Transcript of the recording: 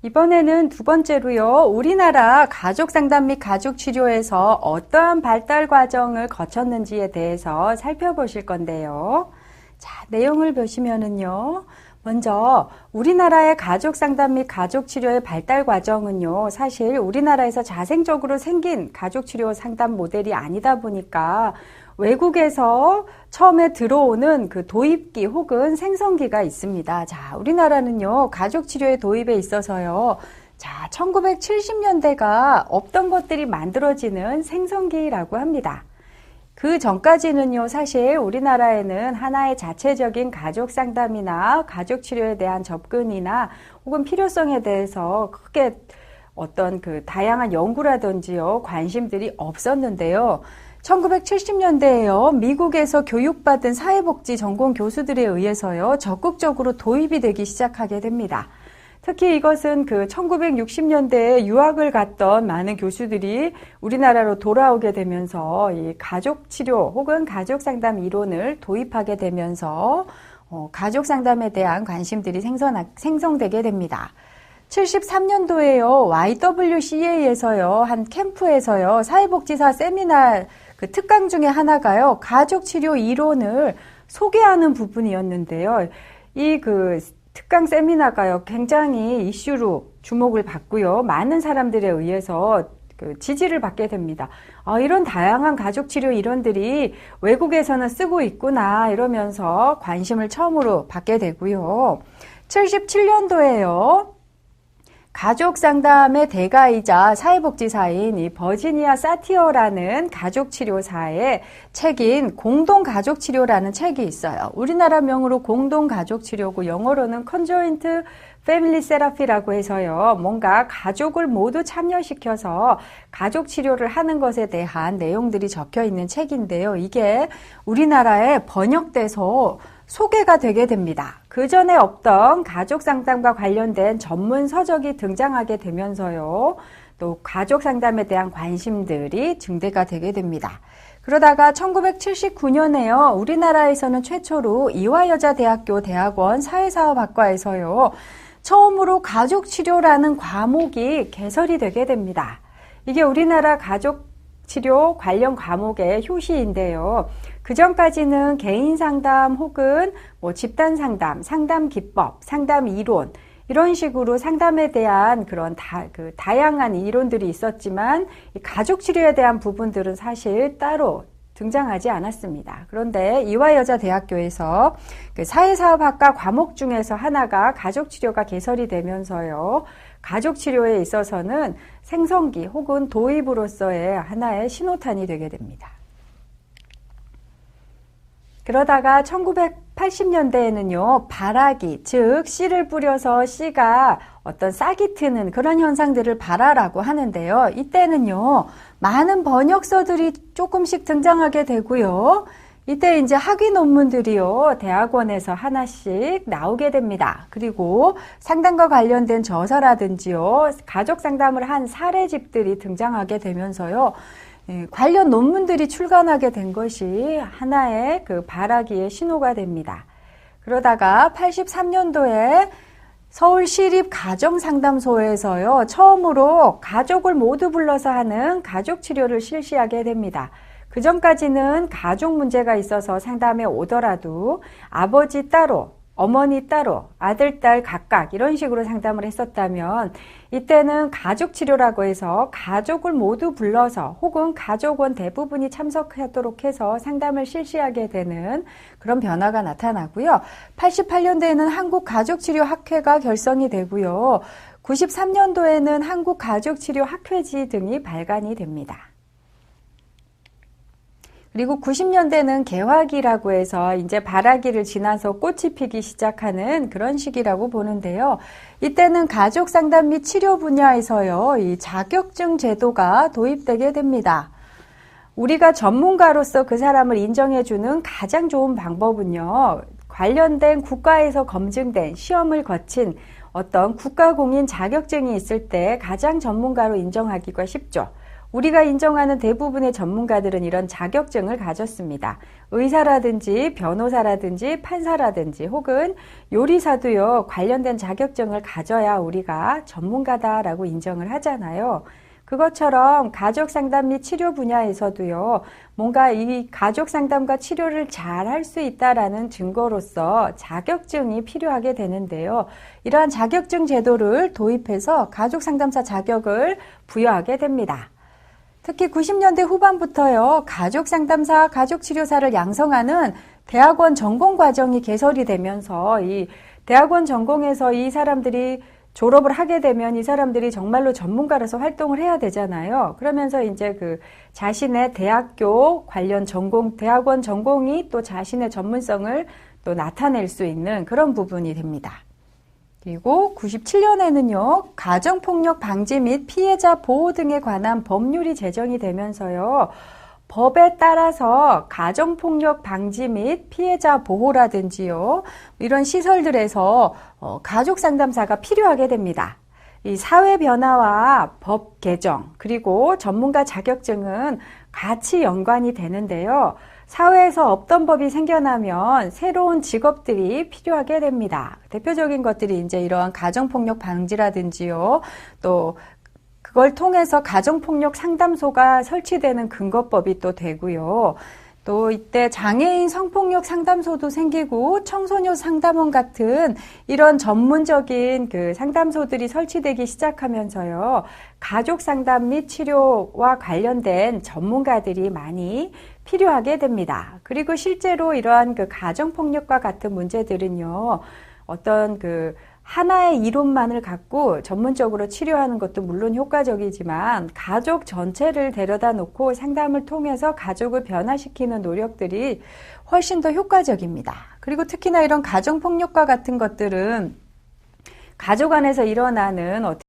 이번에는 두 번째로요. 우리나라 가족상담 및 가족치료에서 어떠한 발달 과정을 거쳤는지에 대해서 살펴보실 건데요. 자, 내용을 보시면은요. 먼저 우리나라의 가족상담 및 가족치료의 발달 과정은요. 사실 우리나라에서 자생적으로 생긴 가족치료 상담 모델이 아니다 보니까 외국에서 처음에 들어오는 그 도입기 혹은 생성기가 있습니다. 자, 우리나라는요, 가족치료의 도입에 있어서요, 자, 1970년대가 없던 것들이 만들어지는 생성기라고 합니다. 그 전까지는요, 사실 우리나라에는 하나의 자체적인 가족 상담이나 가족 치료에 대한 접근이나 혹은 필요성에 대해서 크게 어떤 그 다양한 연구라든지요, 관심들이 없었는데요. 1970년대에요. 미국에서 교육받은 사회복지 전공 교수들에 의해서요. 적극적으로 도입이 되기 시작하게 됩니다. 특히 이것은 그 1960년대에 유학을 갔던 많은 교수들이 우리나라로 돌아오게 되면서 이 가족 치료 혹은 가족 상담 이론을 도입하게 되면서 가족 상담에 대한 관심들이 생성되게 됩니다. 73년도에요. YWCA에서요. 한 캠프에서요. 사회복지사 세미나 그 특강 중에 하나가요. 가족 치료 이론을 소개하는 부분이었는데요. 이 그 특강 세미나가요. 굉장히 이슈로 주목을 받고요. 많은 사람들에 의해서 그 지지를 받게 됩니다. 이런 다양한 가족 치료 이론들이 외국에서는 쓰고 있구나 이러면서 관심을 처음으로 받게 되고요. 77년도에요. 가족 상담의 대가이자 사회복지사인 이 버지니아 사티어라는 가족치료사의 책인 공동가족치료라는 책이 있어요. 우리나라 명으로 공동가족치료고 영어로는 Conjoint Family Therapy라고 해서요. 뭔가 가족을 모두 참여시켜서 가족치료를 하는 것에 대한 내용들이 적혀 있는 책인데요. 이게 우리나라에 번역돼서 소개가 되게 됩니다. 그 전에 없던 가족 상담과 관련된 전문 서적이 등장하게 되면서요. 또 가족 상담에 대한 관심들이 증대가 되게 됩니다. 그러다가 1979년에요. 우리나라에서는 최초로 이화여자대학교 대학원 사회사업학과에서요. 처음으로 가족치료라는 과목이 개설이 되게 됩니다. 이게 우리나라 가족치료 관련 과목의 효시인데요. 그 전까지는 개인 상담 혹은 뭐 집단 상담, 상담 기법, 상담 이론 이런 식으로 상담에 대한 그런 다양한 이론들이 있었지만 이 가족 치료에 대한 부분들은 사실 따로 등장하지 않았습니다. 그런데 이화여자대학교에서 그 사회사업학과 과목 중에서 하나가 가족 치료가 개설이 되면서요. 가족 치료에 있어서는 생성기 혹은 도입으로서의 하나의 신호탄이 되게 됩니다. 그러다가 1980년대에는요, 발아기, 즉 씨를 뿌려서 씨가 어떤 싹이 트는 그런 현상들을 발아라고 하는데요. 이때는요, 많은 번역서들이 조금씩 등장하게 되고요. 이때 이제 학위 논문들이요, 대학원에서 하나씩 나오게 됩니다. 그리고 상담과 관련된 저서라든지요, 가족 상담을 한 사례집들이 등장하게 되면서요, 관련 논문들이 출간하게 된 것이 하나의 그 발아기의 신호가 됩니다. 그러다가 83년도에 서울시립가정상담소에서요, 처음으로 가족을 모두 불러서 하는 가족치료를 실시하게 됩니다. 그 전까지는 가족 문제가 있어서 상담에 오더라도 아버지 따로, 어머니 따로, 아들, 딸 각각 이런 식으로 상담을 했었다면 이때는 가족치료라고 해서 가족을 모두 불러서 혹은 가족원 대부분이 참석하도록 해서 상담을 실시하게 되는 그런 변화가 나타나고요. 88년도에는 한국가족치료학회가 결성이 되고요. 93년도에는 한국가족치료학회지 등이 발간이 됩니다. 그리고 90년대는 개화기라고 해서 이제 발아기를 지나서 꽃이 피기 시작하는 그런 시기라고 보는데요. 이때는 가족 상담 및 치료 분야에서요, 이 자격증 제도가 도입되게 됩니다. 우리가 전문가로서 그 사람을 인정해주는 가장 좋은 방법은요, 관련된 국가에서 검증된 시험을 거친 어떤 국가공인 자격증이 있을 때 가장 전문가로 인정하기가 쉽죠. 우리가 인정하는 대부분의 전문가들은 이런 자격증을 가졌습니다. 의사라든지 변호사라든지 판사라든지 혹은 요리사도요, 관련된 자격증을 가져야 우리가 전문가다라고 인정을 하잖아요. 그것처럼 가족 상담 및 치료 분야에서도요, 뭔가 이 가족 상담과 치료를 잘 할 수 있다라는 증거로서 자격증이 필요하게 되는데요. 이러한 자격증 제도를 도입해서 가족 상담사 자격을 부여하게 됩니다. 특히 90년대 후반부터요, 가족 상담사, 가족 치료사를 양성하는 대학원 전공 과정이 개설이 되면서 이 대학원 전공에서 이 사람들이 졸업을 하게 되면 이 사람들이 정말로 전문가로서 활동을 해야 되잖아요. 그러면서 이제 그 자신의 대학교 관련 전공, 대학원 전공이 또 자신의 전문성을 또 나타낼 수 있는 그런 부분이 됩니다. 그리고 97년에는요, 가정폭력 방지 및 피해자 보호 등에 관한 법률이 제정이 되면서요, 법에 따라서 가정폭력 방지 및 피해자 보호라든지요, 이런 시설들에서 가족 상담사가 필요하게 됩니다. 이 사회 변화와 법 개정, 그리고 전문가 자격증은 같이 연관이 되는데요. 사회에서 없던 법이 생겨나면 새로운 직업들이 필요하게 됩니다. 대표적인 것들이 이제 이러한 가정폭력 방지라든지요, 또 그걸 통해서 가정폭력 상담소가 설치되는 근거법이 또 되고요. 또 이때 장애인 성폭력 상담소도 생기고 청소년 상담원 같은 이런 전문적인 그 상담소들이 설치되기 시작하면서요. 가족 상담 및 치료와 관련된 전문가들이 많이 필요하게 됩니다. 그리고 실제로 이러한 그 가정폭력과 같은 문제들은요. 어떤 그 하나의 이론만을 갖고 전문적으로 치료하는 것도 물론 효과적이지만 가족 전체를 데려다 놓고 상담을 통해서 가족을 변화시키는 노력들이 훨씬 더 효과적입니다. 그리고 특히나 이런 가정폭력과 같은 것들은 가족 안에서 일어나는